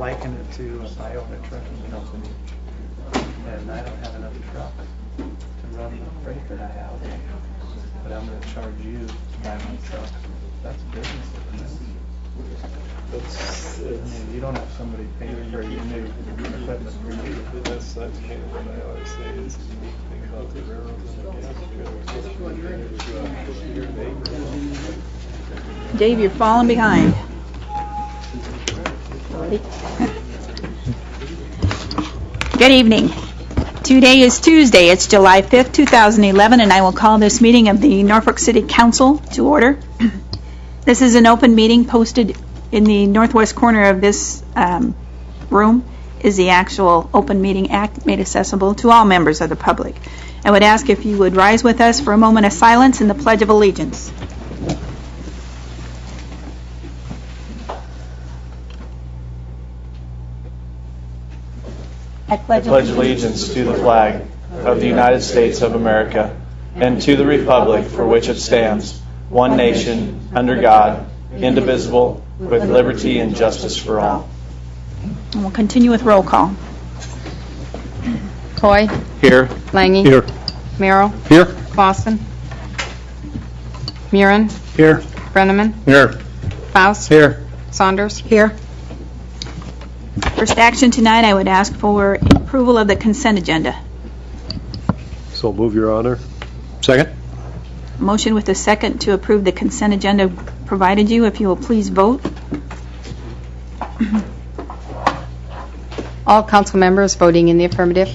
liken it to if I own a trucking company and I don't have enough trucks to run the freight that I have, but I'm going to charge you to buy my truck. That's business, isn't it? I mean, you don't have somebody paying for your new equipment for you. That's kind of what I always say is the unique thing about the railroads and the gas. Dave, you're falling behind. Good evening. Today is Tuesday. It's July 5th, 2011, and I will call this meeting of the Norfolk City Council to order. This is an open meeting. Posted in the northwest corner of this room is the actual Open Meeting Act, made accessible to all members of the public. I would ask if you would rise with us for a moment of silence in the Pledge of Allegiance. I pledge allegiance to the flag of the United States of America and to the republic for which it stands, one nation, under God, indivisible, with liberty and justice for all. And we'll continue with roll call. Coy. Here. Lange. Here. Merrill. Here. Clausen. Murin. Here. Brenneman. Here. Faust. Here. Saunders. Here. First action tonight, I would ask for approval of the consent agenda. So move, Your Honor. Second. Motion with a second to approve the consent agenda provided you. If you will please vote. All council members voting in the affirmative.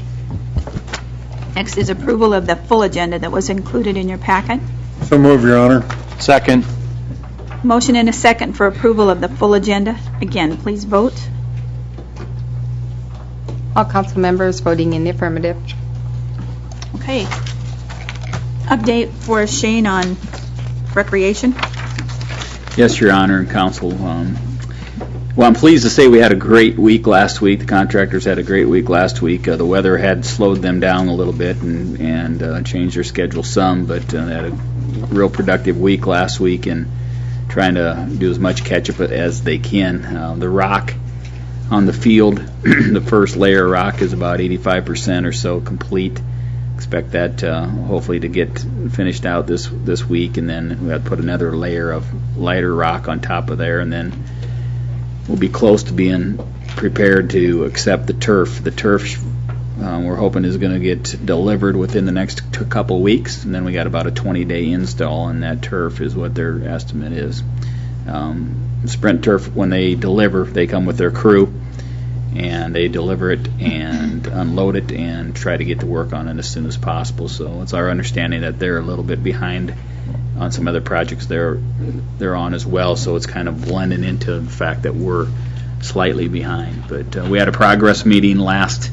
Next is approval of the full agenda that was included in your packet. So move, Your Honor. Second. Motion and a second for approval of the full agenda. Again, please vote. All council members voting in the affirmative. Okay. Update for Shane on recreation. Yes, Your Honor and Council. Well, I'm pleased to say we had a great week last week. The contractors had a great week last week. The weather had slowed them down a little bit and changed their schedule some, but they had a real productive week last week and trying to do as much catch-up as they can. The rock on the field, the first layer of rock is about 85% or so complete. Expect that hopefully to get finished out this week, and then we have to put another layer of lighter rock on top of there, and then we'll be close to being prepared to accept the turf. The turf we're hoping is going to get delivered within the next couple weeks, and then we got about a 20-day install, and that turf is what their estimate is. Sprint Turf, when they deliver, they come with their crew, and they deliver it and unload it and try to get to work on it as soon as possible. So it's our understanding that they're a little bit behind on some other projects they're on as well, so it's kind of blending into the fact that we're slightly behind. But we had a progress meeting last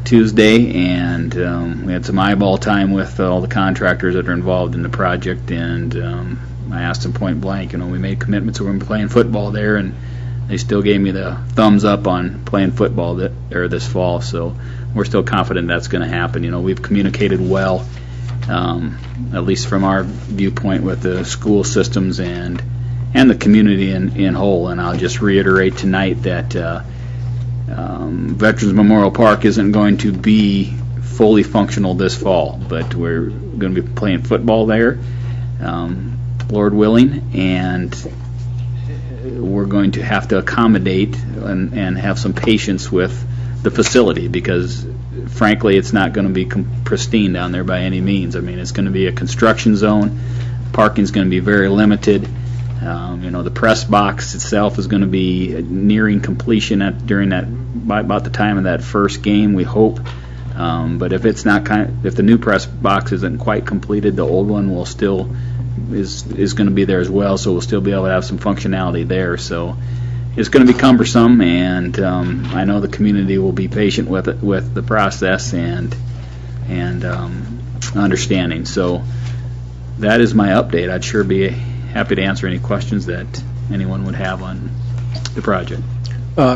Tuesday, and we had some eyeball time with all the contractors that are involved in the project, and I asked them point blank, we made commitments we're going to be playing football there, and they still gave me the thumbs up on playing football this fall, so we're still confident that's going to happen. We've communicated well, at least from our viewpoint, with the school systems and the community in whole, and I'll just reiterate tonight that Veterans Memorial Park isn't going to be fully functional this fall, but we're going to be playing football there, Lord willing, and we're going to have to accommodate and have some patience with the facility, because frankly it's not going to be pristine down there by any means. It's going to be a construction zone. Parking's going to be very limited. The press box itself is going to be nearing completion by about the time of that first game, we hope. But if it's not if the new press box isn't quite completed, the old one will still is going to be there as well, so we'll still be able to have some functionality there. So it's going to be cumbersome, and I know the community will be patient with the process and understanding. So that is my update. I'd sure be happy to answer any questions that anyone would have on the project.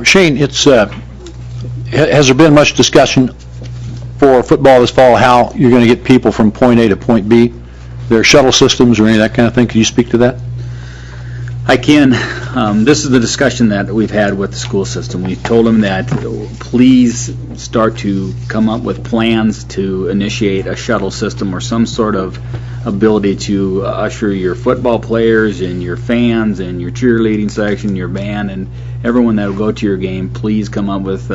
Shane, has there been much discussion for football this fall, how you're going to get people from point A to point B? There are shuttle systems or any of that kind of thing. Can you speak to that? I can. This is the discussion that we've had with the school system. We told them that please start to come up with plans to initiate a shuttle system or some sort of ability to usher your football players and your fans and your cheerleading section, your band, and everyone that will go to your game. Please come up with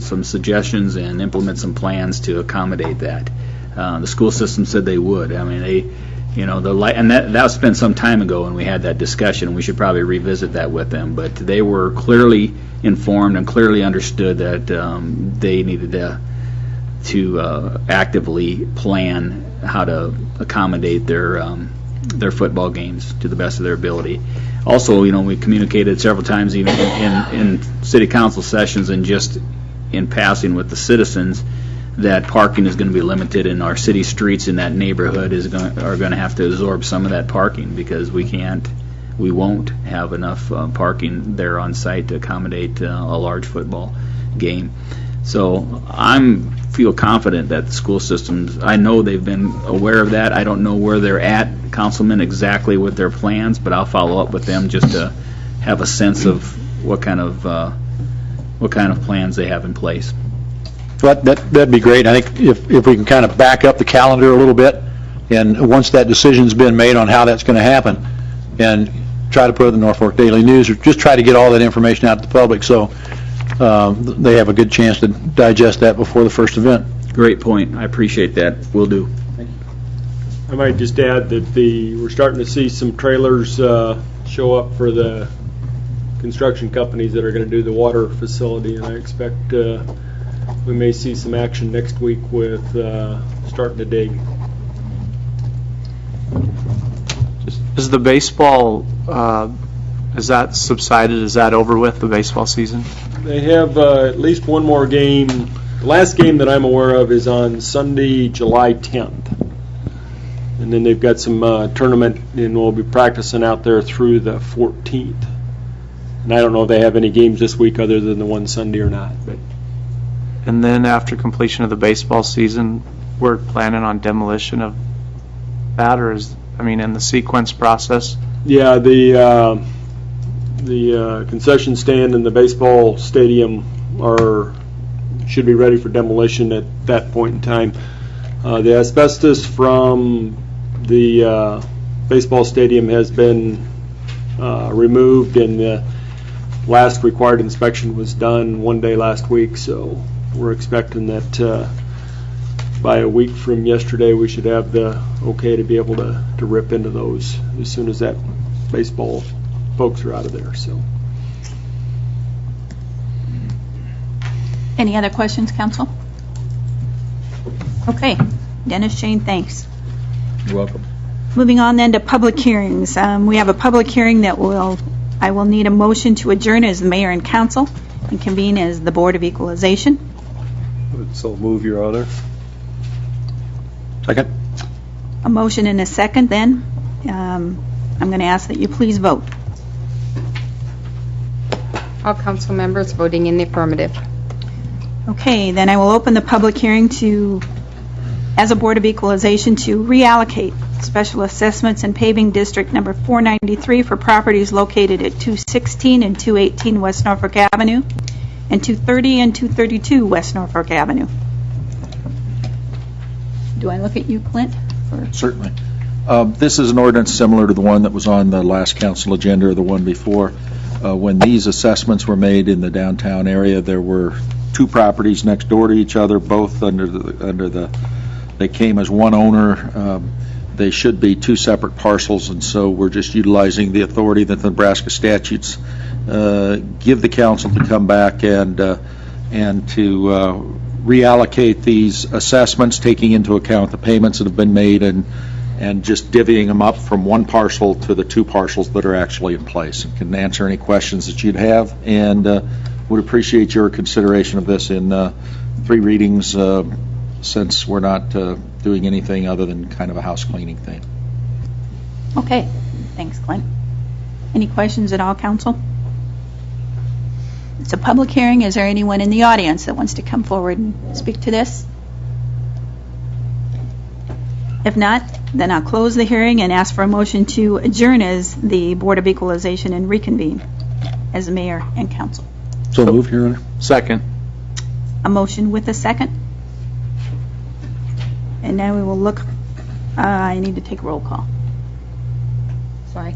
some suggestions and implement some plans to accommodate that. The school system said they would. I mean, and that's been some time ago when we had that discussion, and we should probably revisit that with them. But they were clearly informed and clearly understood that they needed to actively plan how to accommodate their football games to the best of their ability. Also, we communicated several times, even in city council sessions and just in passing with the citizens, that parking is going to be limited, and our city streets in that neighborhood are going to have to absorb some of that parking, because we won't have enough parking there on site to accommodate a large football game. So I feel confident that the school systems, I know they've been aware of that. I don't know where they're at, Councilman, exactly with their plans, but I'll follow up with them just to have a sense of what kind of plans they have in place. That'd be great. I think if we can kind of back up the calendar a little bit, and once that decision's been made on how that's going to happen, and try to put it in the Norfolk Daily News, or just try to get all that information out to the public so they have a good chance to digest that before the first event. Great point. I appreciate that. Will do. I might just add that we're starting to see some trailers show up for the construction companies that are going to do the water facility, and I expect we may see some action next week with starting to dig. Is the baseball, is that subsided? Is that over with, the baseball season? They have at least one more game. The last game that I'm aware of is on Sunday, July 10th. And then they've got some tournament, and we'll be practicing out there through the 14th. And I don't know if they have any games this week other than the one Sunday or not. But. And then after completion of the baseball season, we're planning on demolition of that, or in the sequence process? Yeah, the concession stand and the baseball stadium should be ready for demolition at that point in time. The asbestos from the baseball stadium has been removed, and the last required inspection was done one day last week, so we're expecting that by a week from yesterday we should have the okay to be able to rip into those as soon as that baseball folks are out of there. So, Any other questions, council? Okay. Dennis, Shane, thanks. You're welcome. Moving on then to public hearings. We have a public hearing that I will need a motion to adjourn as the mayor and council and convene as the Board of Equalization. So move, Your Honor. Second? A motion and a second then. I'm going to ask that you please vote. All council members voting in the affirmative. Okay, then I will open the public hearing as a Board of Equalization to reallocate special assessments and paving district number 493 for properties located at 216 and 218 West Norfolk Avenue and 230 and 232 West Norfolk Avenue. Do I look at you, Clint? Certainly. This is an ordinance similar to the one that was on the last council agenda, or the one before. When these assessments were made in the downtown area, there were two properties next door to each other, both they came as one owner. They should be two separate parcels, and so we're just utilizing the authority that the Nebraska statutes give the council to come back and to reallocate these assessments, taking into account the payments that have been made, and just divvying them up from one parcel to the two parcels that are actually in place. And can answer any questions that you'd have, and would appreciate your consideration of this in 3 readings, since we're not doing anything other than kind of a house cleaning thing. Okay, thanks, Clint. Any questions at all, council? It's a public hearing. Is there anyone in the audience that wants to come forward and speak to this? If not, then I'll close the hearing and ask for a motion to adjourn as the Board of Equalization and reconvene as the mayor and council. So moved, Your Honor. Second. A motion with a second. And now we will look, I need to take roll call. Sorry.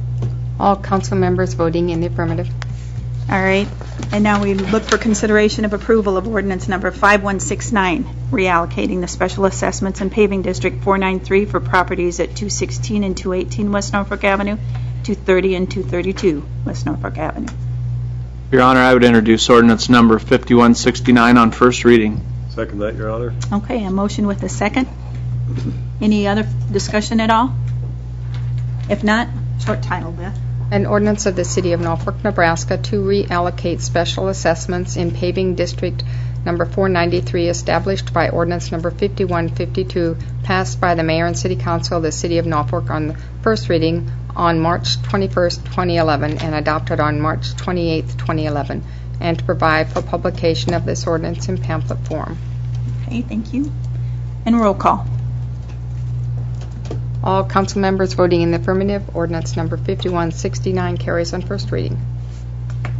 All council members voting in the affirmative. All right, and now we look for consideration of approval of ordinance number 5169, reallocating the special assessments in paving district 493 for properties at 216 and 218 West Norfolk Avenue, 230 and 232 West Norfolk Avenue. Your Honor, I would introduce ordinance number 5169 on first reading. Second that, Your Honor. Okay, a motion with a second. Any other discussion at all? If not, short title, Beth. An ordinance of the City of Norfolk, Nebraska to reallocate special assessments in paving district number 493 established by ordinance number 5152 passed by the Mayor and City Council of the City of Norfolk on the first reading on March 21st, 2011 and adopted on March 28th, 2011, and to provide for publication of this ordinance in pamphlet form. Okay, thank you. And roll call. All council members voting in the affirmative, ordinance number 5169 carries on first reading.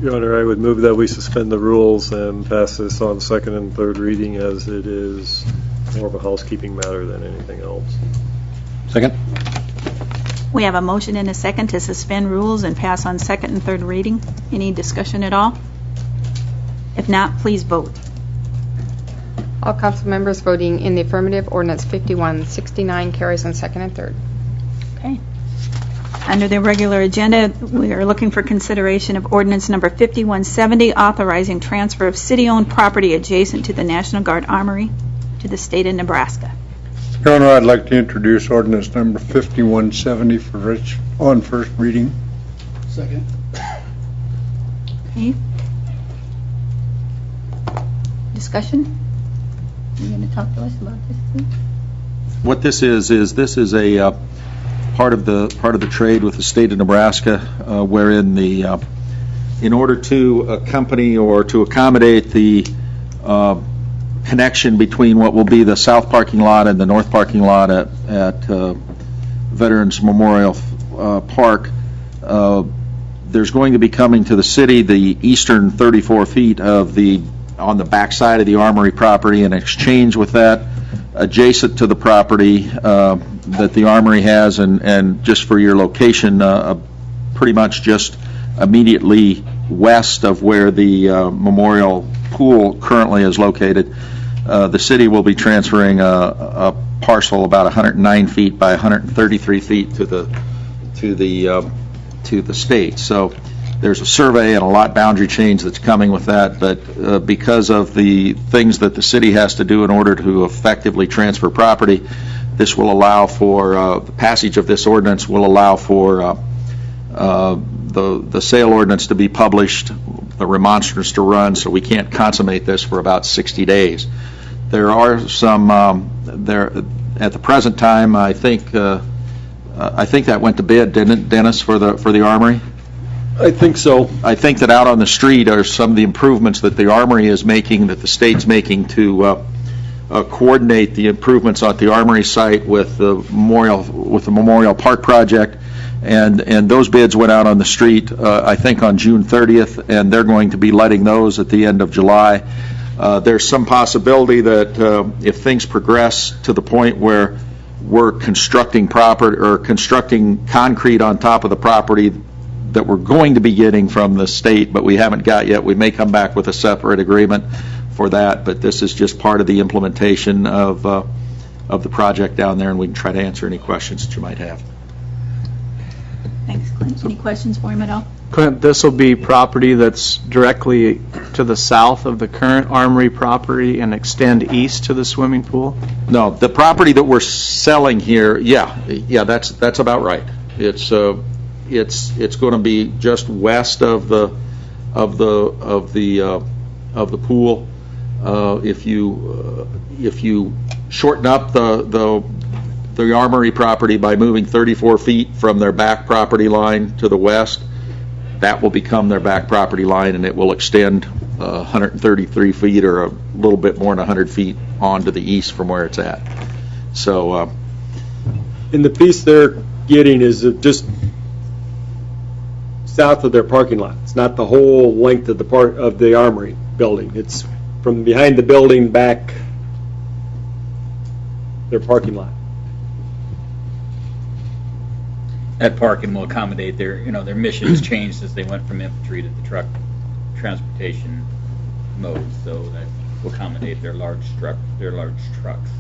Your Honor, I would move that we suspend the rules and pass this on second and third reading, as it is more of a housekeeping matter than anything else. Second? We have a motion and a second to suspend rules and pass on second and third reading. Any discussion at all? If not, please vote. All council members voting in the affirmative, ordinance 5169 carries on second and third. Okay. Under the regular agenda, we are looking for consideration of ordinance number 5170, authorizing transfer of city-owned property adjacent to the National Guard Armory to the state of Nebraska. Your Honor, I'd like to introduce ordinance number 5170 on first reading. Second. Okay. Discussion? You going to talk to us about this, please? What this is this is a part of the trade with the state of Nebraska, wherein the in order to accompany or to accommodate the connection between what will be the south parking lot and the north parking lot at Veterans Memorial Park, there's going to be coming to the city the eastern 34 feet of on the back side of the Armory property. In exchange with that, adjacent to the property that the Armory has, and just for your location, pretty much just immediately west of where the Memorial Pool currently is located, the city will be transferring a parcel about 109 feet by 133 feet to the state. So there's a survey and a lot boundary change that's coming with that, but because of the things that the city has to do in order to effectively transfer property, this will allow for, the passage of this ordinance will allow for the sale ordinance to be published, the remonstrance to run, so we can't consummate this for about 60 days. There are some, at the present time, I think that went to bid, didn't it, Dennis, for the Armory? I think so. I think that out on the street are some of the improvements that the Armory is making, that the state's making to coordinate the improvements at the Armory site with the Memorial Park project, and those bids went out on the street, I think on June 30th, and they're going to be letting those at the end of July. There's some possibility that if things progress to the point where we're constructing concrete on top of the property that we're going to be getting from the state, but we haven't got yet, we may come back with a separate agreement for that, but this is just part of the implementation of the project down there, and we can try to answer any questions that you might have. Thanks, Clint. Any questions for him at all? Clint, this will be property that's directly to the south of the current Armory property and extend east to the swimming pool? No, the property that we're selling here, yeah, that's about right. It's going to be just west of the pool. If you shorten up the Armory property by moving 34 feet from their back property line to the west, that will become their back property line, and it will extend 133 feet or a little bit more than 100 feet on to the east from where it's at. So And the piece they're getting is just south of their parking lot. It's not the whole length of the Armory building. It's from behind the building back their parking lot. That parking will accommodate their mission has changed as they went from infantry to the truck transportation mode, so that will accommodate their large trucks.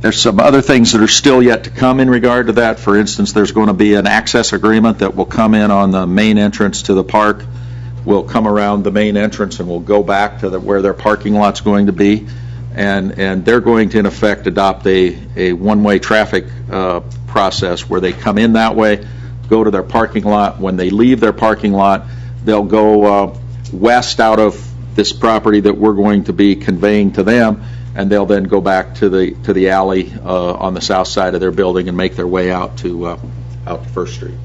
There's some other things that are still yet to come in regard to that. For instance, there's going to be an access agreement that will come in on the main entrance to the park. We'll come around the main entrance and we'll go back to where their parking lot's going to be. And they're going to, in effect, adopt a one-way traffic process where they come in that way, go to their parking lot. When they leave their parking lot, they'll go west out of this property that we're going to be conveying to them, and they'll then go back to the alley on the south side of their building and make their way out to First Street.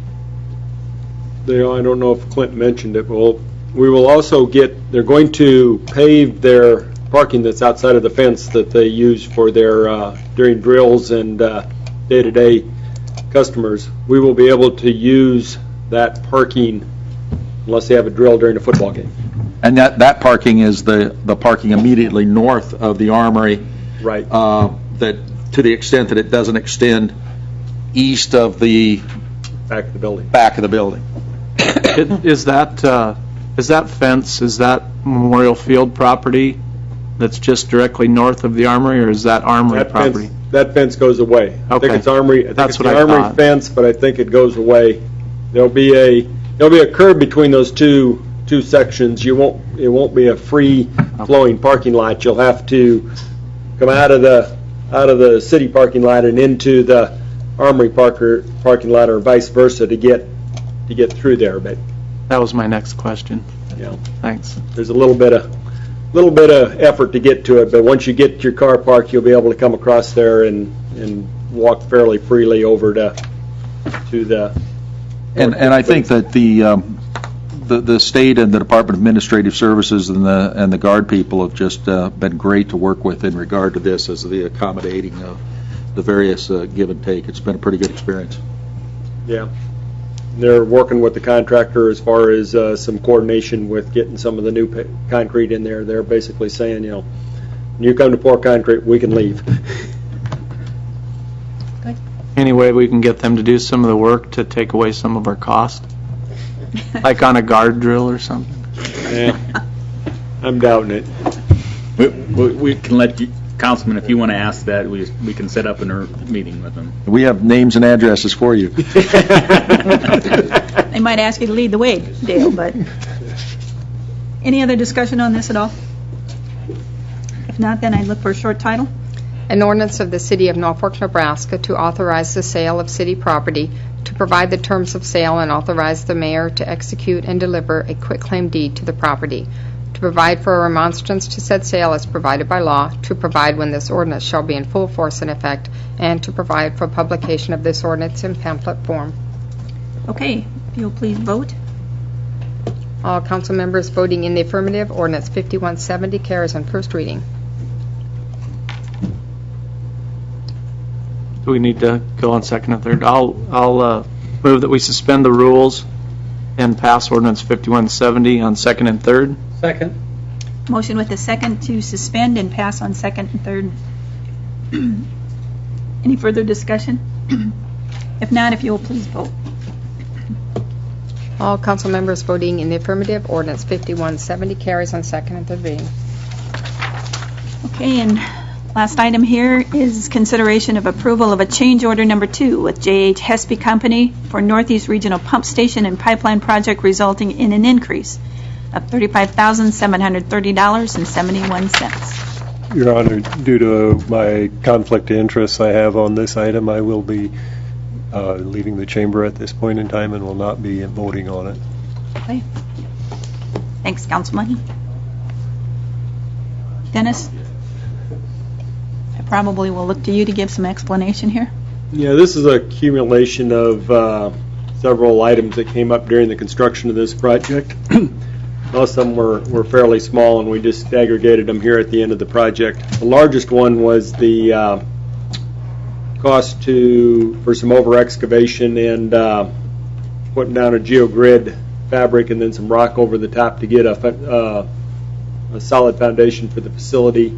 I don't know if Clint mentioned it, but we will also they're going to pave their parking that's outside of the fence that they use for their during drills and day-to-day customers. We will be able to use that parking unless they have a drill during a football game. And that parking is the parking immediately north of the Armory. Right. That, to the extent that it doesn't extend east of the Back of the building. back of the building. Is that fence, is that Memorial Field property that's just directly north of the Armory, or is that Armory property? That fence goes away. I think Okay. it's Armory. I think That's it's what the I Armory thought. fence, but I think it goes away. There'll be a curb between those two sections. It won't be a free flowing parking lot. You'll have to come out of the city parking lot and into the Armory parking lot, or vice versa, to get through there. But That was my next question. Thanks. there's a little bit of effort to get to it. But once you get your car parked, you'll be able to come across there and walk fairly freely over to the. And I think that the state and the Department of Administrative Services and the Guard people have just been great to work with in regard to this, as the accommodating of the various give and take. It's been a pretty good experience. Yeah. They're working with the contractor as far as some coordination with getting some of the new concrete in there. They're basically saying, when you come to pour concrete, we can leave. Any way we can get them to do some of the work to take away some of our cost? Like on a guard drill or something? I'm doubting it. We can let you, Councilman, if you want to ask that, we can set up a meeting with them. We have names and addresses for you. They might ask you to lead the way, Dale, but any other discussion on this at all? If not, then I'd look for a short title. An ordinance of the City of Norfolk, Nebraska to authorize the sale of city property, to provide the terms of sale and authorize the mayor to execute and deliver a quitclaim deed to the property, to provide for a remonstrance to said sale as provided by law, to provide when this ordinance shall be in full force and effect, and to provide for publication of this ordinance in pamphlet form. Okay, if you'll please vote. All council members voting in the affirmative, ordinance 5170 carries on first reading. Do we need to go on second and third? I'll move that we suspend the rules and pass ordinance 5170 on second and third. Second. Motion with the second to suspend and pass on second and third. Any further discussion? If not, if you will please vote. All council members voting in the affirmative, ordinance 5170 carries on second and third reading. Okay, and last item here is consideration of approval of a change order number 2 with J.H. Hesby Company for Northeast Regional Pump Station and Pipeline Project, resulting in an increase of $35,730.71. Your Honor, due to my conflict of interest I have on this item, I will be leaving the chamber at this point in time and will not be voting on it. Okay. Thanks, Councilman. Dennis? I probably will look to you to give some explanation here. Yeah, this is a accumulation of several items that came up during the construction of this project. Most of them were fairly small, and we just aggregated them here at the end of the project. The largest one was the cost for some over excavation and putting down a geogrid fabric and then some rock over the top to get a solid foundation for the facility.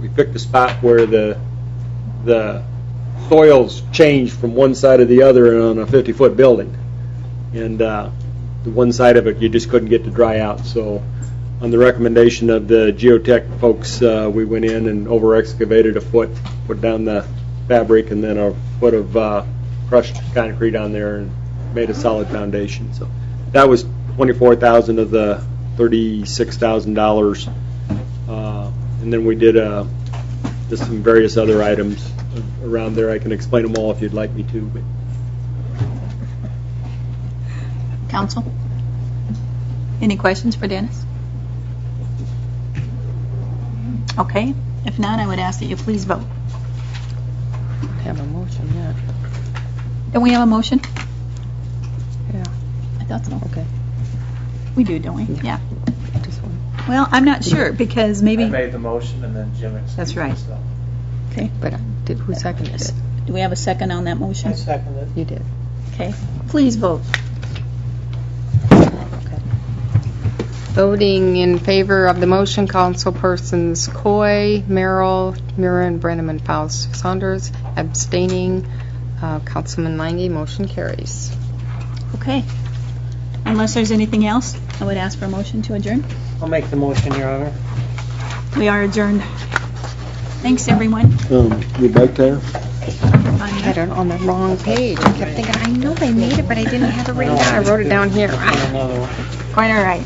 We picked a spot where the soils changed from one side to the other on a 50-foot building. And the one side of it you just couldn't get to dry out. So on the recommendation of the geotech folks, we went in and over excavated a foot, put down the fabric, and then a foot of crushed concrete on there and made a solid foundation. So that was $24,000 of the $36,000. And then we did just some various other items around there. I can explain them all if you'd like me to. But. Council? Any questions for Dennis? Okay. If not, I would ask that you please vote. Have a motion yet. Don't we have a motion? Yeah. I thought so. Okay. We do, don't we? Yeah. Just one. Well, I'm not sure because maybe. I made the motion and then Jim explained. That's right. himself. Okay. But who seconded it? Do we have a second on that motion? I second it. You did. Okay. Please vote. Okay. Voting in favor of the motion, councilpersons Coy, Merrill, Murin, Brenneman, Faust, Saunders. Abstaining, Councilman Lange. Motion carries. Okay. Unless there's anything else, I would ask for a motion to adjourn. I'll make the motion, Your Honor. We are adjourned. Thanks, everyone. Your bike tire? I had it on the wrong page. I kept thinking, I know they made it, but I didn't have it written down. I wrote it down here. Another one. Quite all right.